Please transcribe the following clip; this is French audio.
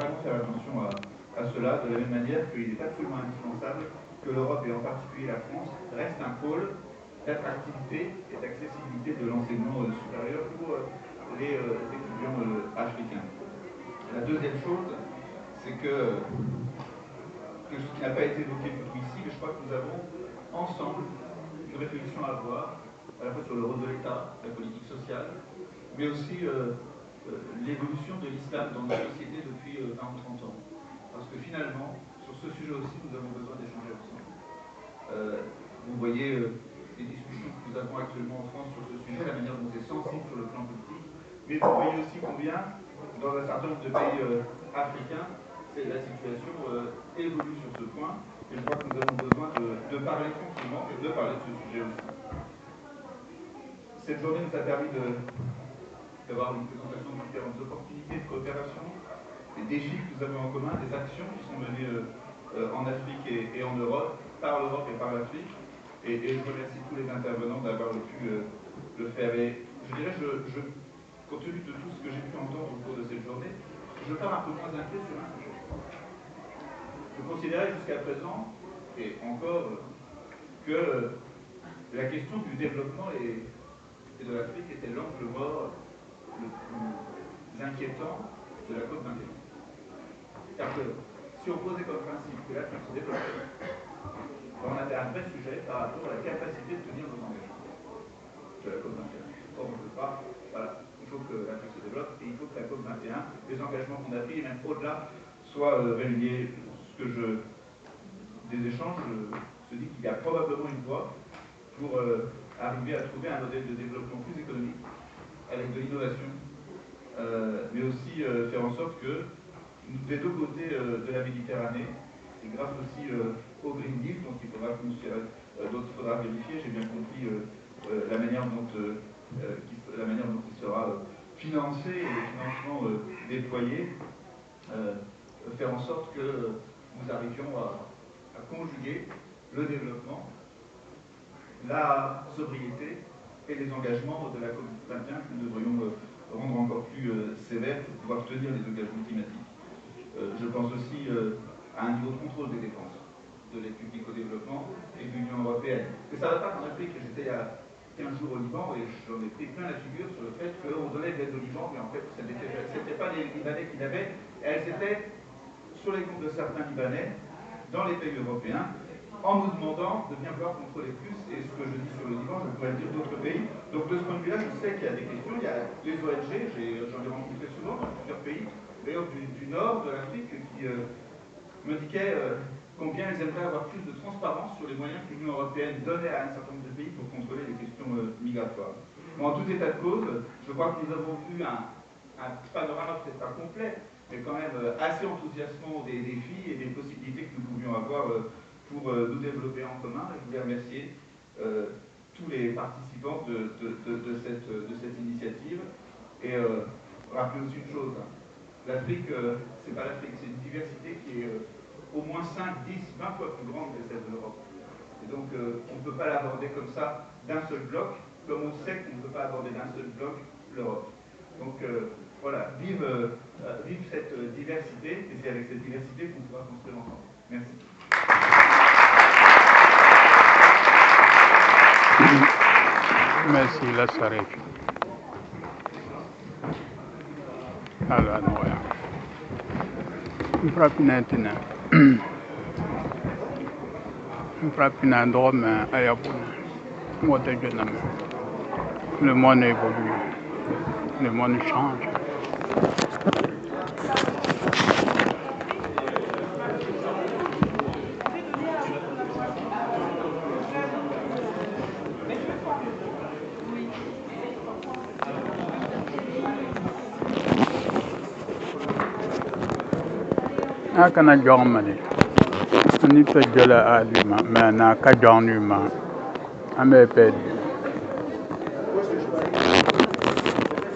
vraiment faire attention à cela, de la même manière qu'il est absolument indispensable que l'Europe, et en particulier la France, reste un pôle d'attractivité et d'accessibilité de l'enseignement supérieur pour les étudiants africains. La deuxième chose, c'est que ce qui n'a pas été évoqué beaucoup ici, mais je crois que nous avons ensemble une réflexion à avoir, à la fois sur le rôle de l'État, la politique sociale, mais aussi l'évolution de l'islam dans nos sociétés depuis 20 ou 30 ans. Parce que finalement, sur ce sujet aussi, nous avons besoin d'échanger ensemble. Vous voyez les discussions que nous avons actuellement en France sur ce sujet, la manière dont c'est sensible sur le plan politique, mais vous voyez aussi combien, dans un certain nombre de pays africains, la situation évolue sur ce point, et je crois que nous avons besoin de parler tranquillement et de parler de ce sujet aussi. Cette journée nous a permis d'avoir une présentation de différentes opportunités de coopération, des défis que nous avons en commun, des actions qui sont menées en Afrique et en Europe, par l'Europe et par l'Afrique. Et je remercie tous les intervenants d'avoir pu le faire. Et je dirais, compte tenu de tout ce que j'ai pu entendre au cours de cette journée, je pars un peu moins inquiet sur un sujet. Je considérais jusqu'à présent, et encore, que la question du développement et de l'Afrique était l'angle mort le plus inquiétant de la COP21. Car que si on posait comme principe que l'Afrique se développait, on avait un vrai sujet par rapport à la capacité de tenir nos engagements de la COP21. Or, on ne peut pas, voilà, il faut que l'Afrique se développe et il faut que la COP21, les engagements qu'on a pris, et même au-delà, soient réunies. Des échanges, se dit qu'il y a probablement une voie pour arriver à trouver un modèle de développement plus économique, avec de l'innovation, mais aussi faire en sorte que des deux côtés de la Méditerranée, et grâce aussi au Green Deal, donc il faudra vérifier, j'ai bien compris la manière dont il sera financé et le financement déployé, faire en sorte que nous arrivions à conjuguer le développement, la sobriété et les engagements de la COP21 que nous devrions rendre encore plus sévères pour pouvoir tenir les engagements climatiques. Je pense aussi à un niveau de contrôle des dépenses de l'aide publique au développement et de l'Union européenne. Et ça ne va pas qu'en Afrique. J'étais il y a 15 jours au Liban et j'en ai pris plein la figure sur le fait qu'on donnait de l'aide au Liban, mais en fait, ce n'était pas les Libanais qui l'avaient, elles étaient sur les comptes de certains Libanais dans les pays européens, en nous demandant de bien vouloir contrôler plus. Et ce que je dis sur le Liban, je pourrais le dire d'autres pays. Donc de ce point de vue-là, je sais qu'il y a des questions. Il y a les ONG, j'en ai rencontré souvent dans plusieurs pays, d'ailleurs du nord de l'Afrique, qui m'indiquaient combien ils aimeraient avoir plus de transparence sur les moyens que l'Union européenne donnait à un certain nombre de pays pour contrôler les questions migratoires. Bon, en tout état de cause, je crois que nous avons vu un panorama peut-être pas complet, mais quand même assez enthousiasmant des défis et des possibilités que nous pouvions avoir pour nous développer en commun. Je voulais remercier tous les participants de cette initiative et rappeler aussi une chose. L'Afrique, c'est pas l'Afrique, c'est une diversité qui est au moins 5, 10, 20 fois plus grande que celle de l'Europe. Et donc on ne peut pas l'aborder comme ça d'un seul bloc, comme on sait qu'on ne peut pas aborder d'un seul bloc l'Europe. Donc voilà, vive cette diversité, et c'est avec cette diversité qu'on pourra construire ensemble. Merci. Merci, la Sarek. Alors, voilà. Mfrapinatina. Mfrapina dorme à Yabuna. Le monde évolue. Le monde change. Kana jɔŋ mani ni to jɔla alima mɛ na ka jɔŋ ni ma an bɛ pɛ